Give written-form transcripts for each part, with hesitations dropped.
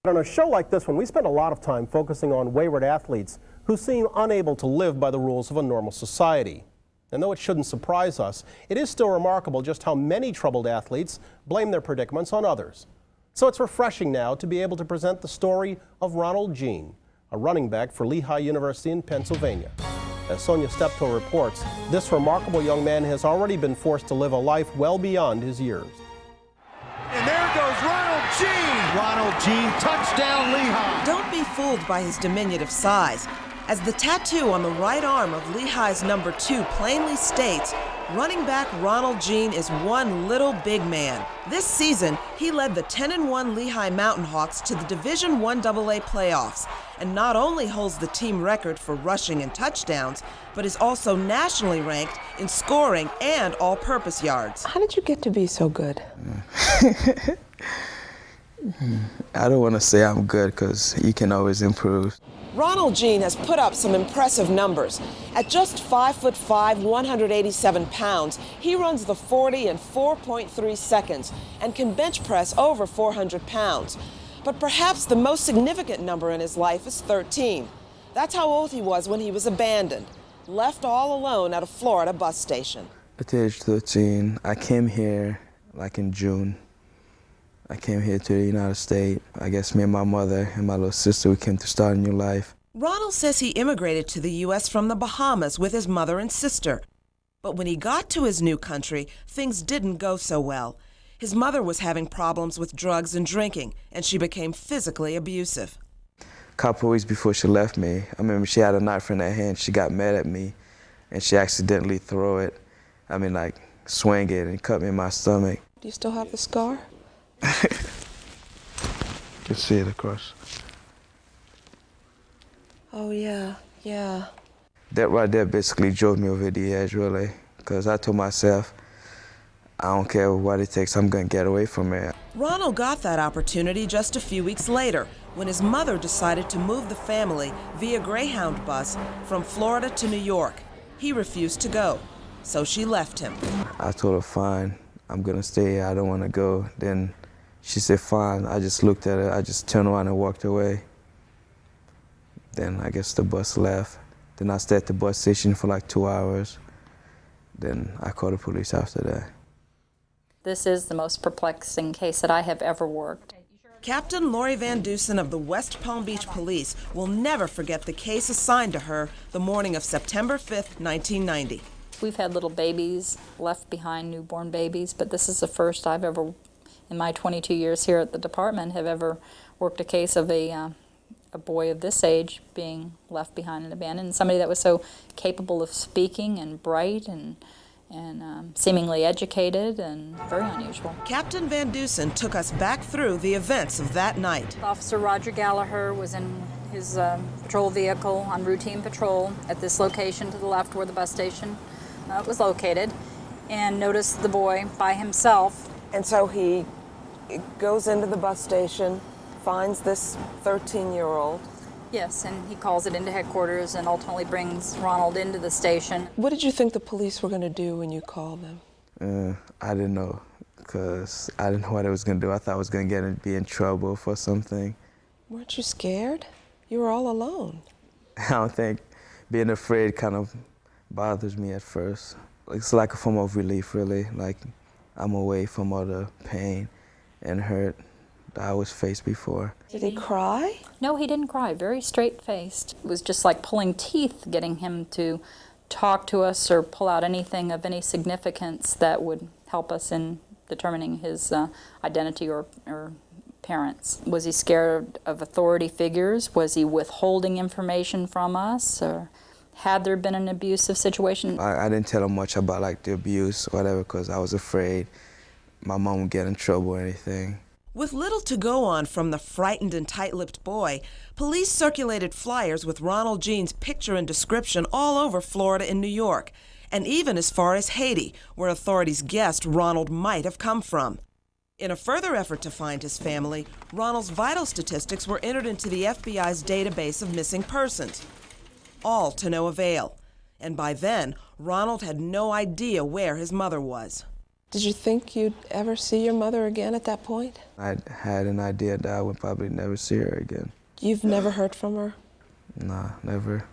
On a show like this one, we spend a lot of time focusing on wayward athletes who seem unable to live by the rules of a normal society. And though it shouldn't surprise us, it is still remarkable just how many troubled athletes blame their predicaments on others. So it's refreshing now to be able to present the story of Ronald Jean, a running back for Lehigh University in Pennsylvania. As Sonia Steptoe reports, this remarkable young man has already been forced to live a life well beyond his years. And there goes Ronald Jean! Ronald Jean, touchdown Lehigh! Don't be fooled by his diminutive size. As the tattoo on the right arm of Lehigh's number 2 plainly states, running back Ronald Jean is one little big man. This season, he led the 10-1 Lehigh Mountain Hawks to the Division I AA playoffs, and not only holds the team record for rushing and touchdowns, but is also nationally ranked in scoring and all-purpose yards. How did you get to be so good? I don't want to say I'm good because you can always improve. Ronald Jean has put up some impressive numbers. At just 5'5", 187 pounds, he runs the 40 in 4.3 seconds and can bench press over 400 pounds. But perhaps the most significant number in his life is 13. That's how old he was when he was abandoned, left all alone at a Florida bus station. At age 13, I came here like in June. I came here to the United States. I guess me and my mother and my little sister, we came to start a new life. Ronald says he immigrated to the U.S. from the Bahamas with his mother and sister. But when he got to his new country, things didn't go so well. His mother was having problems with drugs and drinking, and she became physically abusive. A couple of weeks before she left me, I remember she had a knife in her hand. She got mad at me, and she accidentally threw it. Swing it and cut me in my stomach. Do you still have the scar? You can see it across. Oh, yeah. That right there basically drove me over the edge, really, because I told myself, I don't care what it takes, I'm going to get away from it. Ronald got that opportunity just a few weeks later when his mother decided to move the family via Greyhound bus from Florida to New York. He refused to go, so she left him. I told her, fine, I'm going to stay here, I don't want to go. Then she said, fine. I just looked at her, I just turned around and walked away. Then I guess the bus left. Then I stayed at the bus station for like 2 hours. Then I called the police after that. This is the most perplexing case that I have ever worked. Captain Lori Van Dusen of the West Palm Beach Police will never forget the case assigned to her the morning of September 5th, 1990. We've had little babies left behind, newborn babies, but this is the first I've ever, in my 22 years here at the department, have ever worked a case of a boy of this age being left behind and abandoned, and somebody that was so capable of speaking and bright and seemingly educated and very unusual. Captain Van Dusen took us back through the events of that night. Officer Roger Gallagher was in his patrol vehicle on routine patrol at this location to the left where the bus station was located, and noticed the boy by himself. And so he goes into the bus station, finds this 13-year-old. Yes, and he calls it into headquarters and ultimately brings Ronald into the station. What did you think the police were going to do when you called them? I didn't know, because I didn't know what I was going to do. I thought I was going to be in trouble for something. Weren't you scared? You were all alone. I don't think being afraid kind of bothers me at first. It's like a form of relief, really. Like I'm away from all the pain and hurt that I was faced before. Did he cry? No, he didn't cry. Very straight-faced. It was just like pulling teeth getting him to talk to us or pull out anything of any significance that would help us in determining his identity or parents. Was he scared of authority figures? Was he withholding information from us? Or had there been an abusive situation? I didn't tell him much about like the abuse or whatever, because I was afraid my mom would get in trouble or anything. With little to go on from the frightened and tight-lipped boy, police circulated flyers with Ronald Jean's picture and description all over Florida and New York, and even as far as Haiti, where authorities guessed Ronald might have come from. In a further effort to find his family, Ronald's vital statistics were entered into the FBI's database of missing persons, all to no avail. And by then, Ronald had no idea where his mother was. Did you think you'd ever see your mother again at that point? I had an idea that I would probably never see her again. You've never heard from her? Nah, never.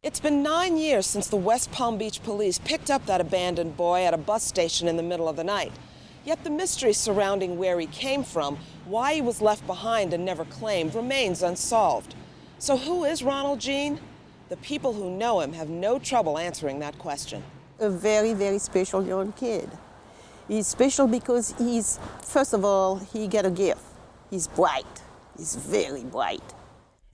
It's been 9 years since the West Palm Beach police picked up that abandoned boy at a bus station in the middle of the night. Yet the mystery surrounding where he came from, why he was left behind and never claimed, remains unsolved. So who is Ronald Jean? The people who know him have no trouble answering that question. A very, very special young kid. He's special because first of all, he got a gift. He's bright. He's very bright.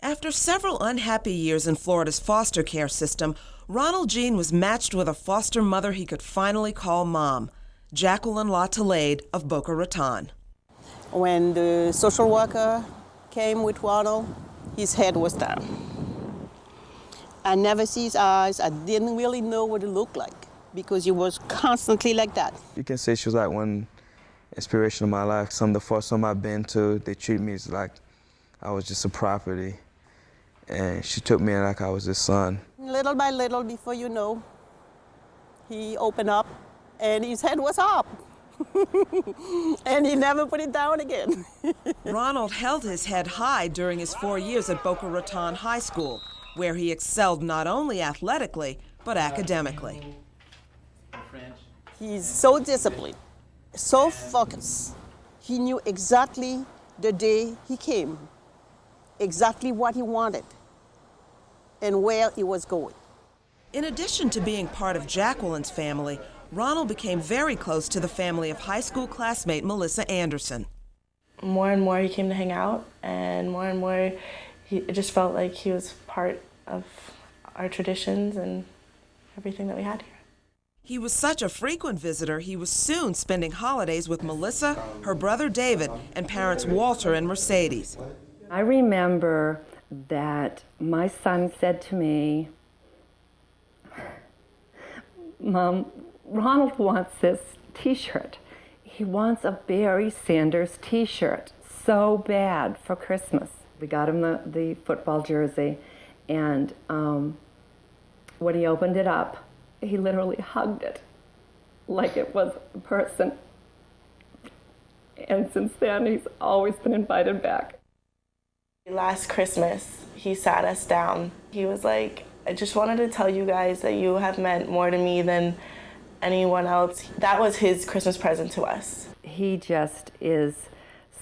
After several unhappy years in Florida's foster care system, Ronald Jean was matched with a foster mother he could finally call mom, Jacqueline LaTollade of Boca Raton. When the social worker came with Ronald, his head was down. I never see his eyes. I didn't really know what it looked like because he was constantly like that. You can say she was like one inspiration of my life. Some of the first home I've been to, they treat me as like I was just a property. And she took me in like I was his son. Little by little, before you know, he opened up and his head was up. And he never put it down again. Ronald held his head high during his 4 years at Boca Raton High School, where he excelled not only athletically, but academically. He's so disciplined, so focused. He knew exactly the day he came, exactly what he wanted, and where he was going. In addition to being part of Jacqueline's family, Ronald became very close to the family of high school classmate Melissa Anderson. More and more he came to hang out, and more it just felt like he was part of our traditions and everything that we had here. He was such a frequent visitor, he was soon spending holidays with Melissa, her brother David, and parents Walter and Mercedes. I remember that my son said to me, "Mom, Ronald wants this t-shirt. He wants a Barry Sanders t-shirt so bad for Christmas." We got him the football jersey, and when he opened it up, he literally hugged it like it was a person. And since then, he's always been invited back. Last Christmas, he sat us down. He was like, "I just wanted to tell you guys that you have meant more to me than anyone else." That was his Christmas present to us. He just is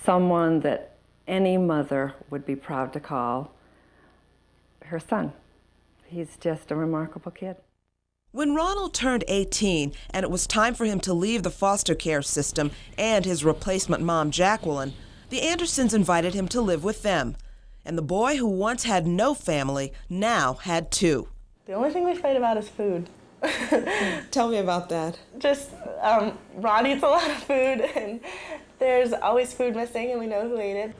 someone that any mother would be proud to call her son. He's just a remarkable kid. When Ronald turned 18 and it was time for him to leave the foster care system and his replacement mom, Jacqueline, the Andersons invited him to live with them. And the boy who once had no family now had two. The only thing we fight about is food. Tell me about that. Just, Ron eats a lot of food, and there's always food missing, and we know who ate it.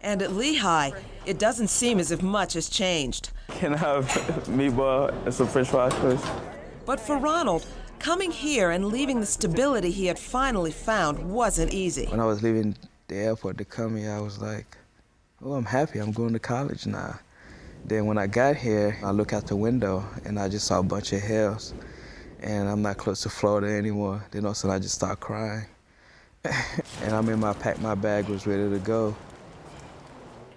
And at Lehigh, it doesn't seem as if much has changed. Can I have meatball and some french fries, please? But for Ronald, coming here and leaving the stability he had finally found wasn't easy. When I was leaving the airport to come here, I was like, oh, I'm happy, I'm going to college now. Then when I got here, I look out the window and I just saw a bunch of hills. And I'm not close to Florida anymore. Then all of a sudden I just start crying. And I remember I packed my bag, was ready to go.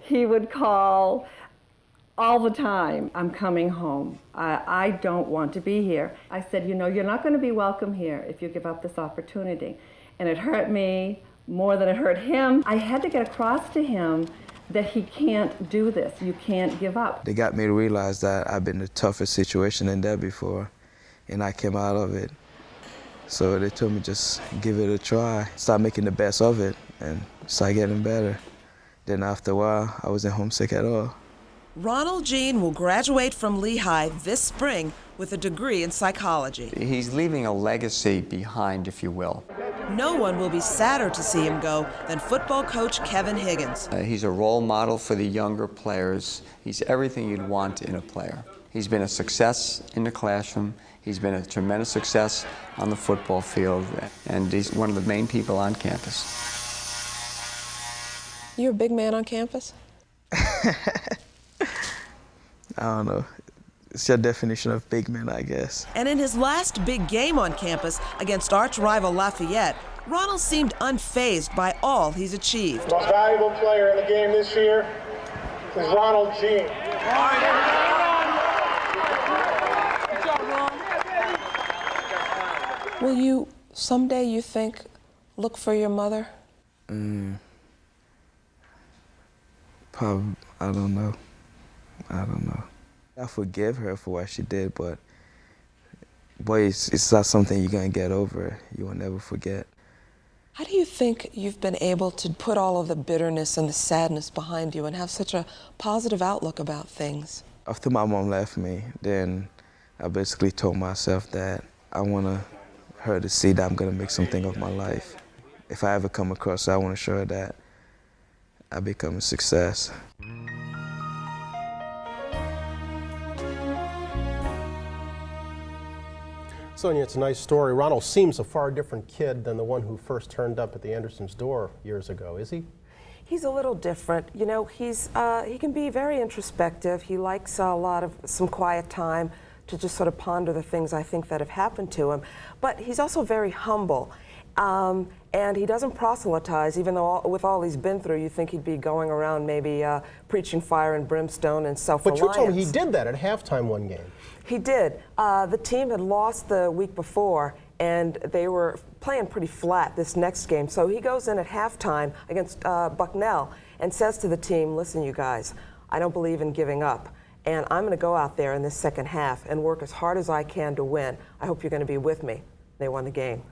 He would call all the time, "I'm coming home. I don't want to be here." I said, "You know, you're not going to be welcome here if you give up this opportunity." And it hurt me more than it hurt him. I had to get across to him that he can't do this. You can't give up. They got me to realize that I've been in the toughest situation than that before, and I came out of it. So they told me just give it a try, start making the best of it, and start getting better. Then after a while, I wasn't homesick at all. Ronald Jean will graduate from Lehigh this spring with a degree in psychology. He's leaving a legacy behind, if you will. No one will be sadder to see him go than football coach Kevin Higgins. He's a role model for the younger players. He's everything you'd want in a player. He's been a success in the classroom. He's been a tremendous success on the football field, and he's one of the main people on campus. You're a big man on campus? I don't know. It's your definition of big man, I guess. And in his last big game on campus against arch rival Lafayette, Ronald seemed unfazed by all he's achieved. The most valuable player in the game this year is Ronald Jean. Will you someday, you think, look for your mother? Probably, I don't know. I forgive her for what she did, but boy, it's not something you're gonna get over. You will never forget. How do you think you've been able to put all of the bitterness and the sadness behind you and have such a positive outlook about things? After my mom left me, then I basically told myself that I want her to see that I'm gonna make something of my life. If I ever come across her, I want to show her that I become a success. Sonia, it's a nice story. Ronald seems a far different kid than the one who first turned up at the Andersons' door years ago, is he? He's a little different. You know, he can be very introspective. He likes some quiet time to just sort of ponder the things I think that have happened to him. But he's also very humble. And he doesn't proselytize, even though with all he's been through, you think he'd be going around maybe preaching fire and brimstone and self-reliance. But you told me he did that at halftime one game. He did. The team had lost the week before, and they were playing pretty flat this next game. So he goes in at halftime against Bucknell and says to the team, listen, you guys, I don't believe in giving up. And I'm going to go out there in this second half and work as hard as I can to win. I hope you're going to be with me. They won the game.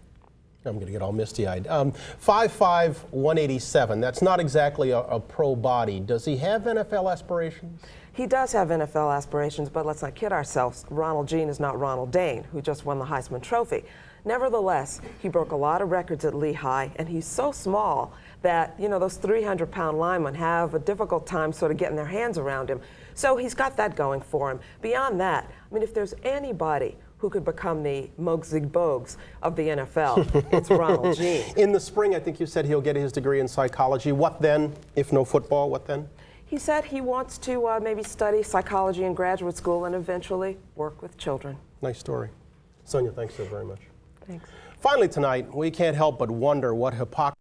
I'm going to get all misty-eyed. 5'5", 187. That's not exactly a pro body. Does he have NFL aspirations? He does have NFL aspirations, but let's not kid ourselves. Ronald Jean is not Ronald Dane, who just won the Heisman Trophy. Nevertheless, he broke a lot of records at Lehigh, and he's so small that, you know, those 300-pound linemen have a difficult time sort of getting their hands around him. So he's got that going for him. Beyond that, I mean, if there's anybody who could become the Muggsy Bogues of the NFL, it's Ronald Jean. In the spring, I think you said he'll get his degree in psychology. What then? If no football, what then? He said he wants to maybe study psychology in graduate school and eventually work with children. Nice story. Sonia, thanks so very much. Thanks. Finally tonight, we can't help but wonder what hypocrisy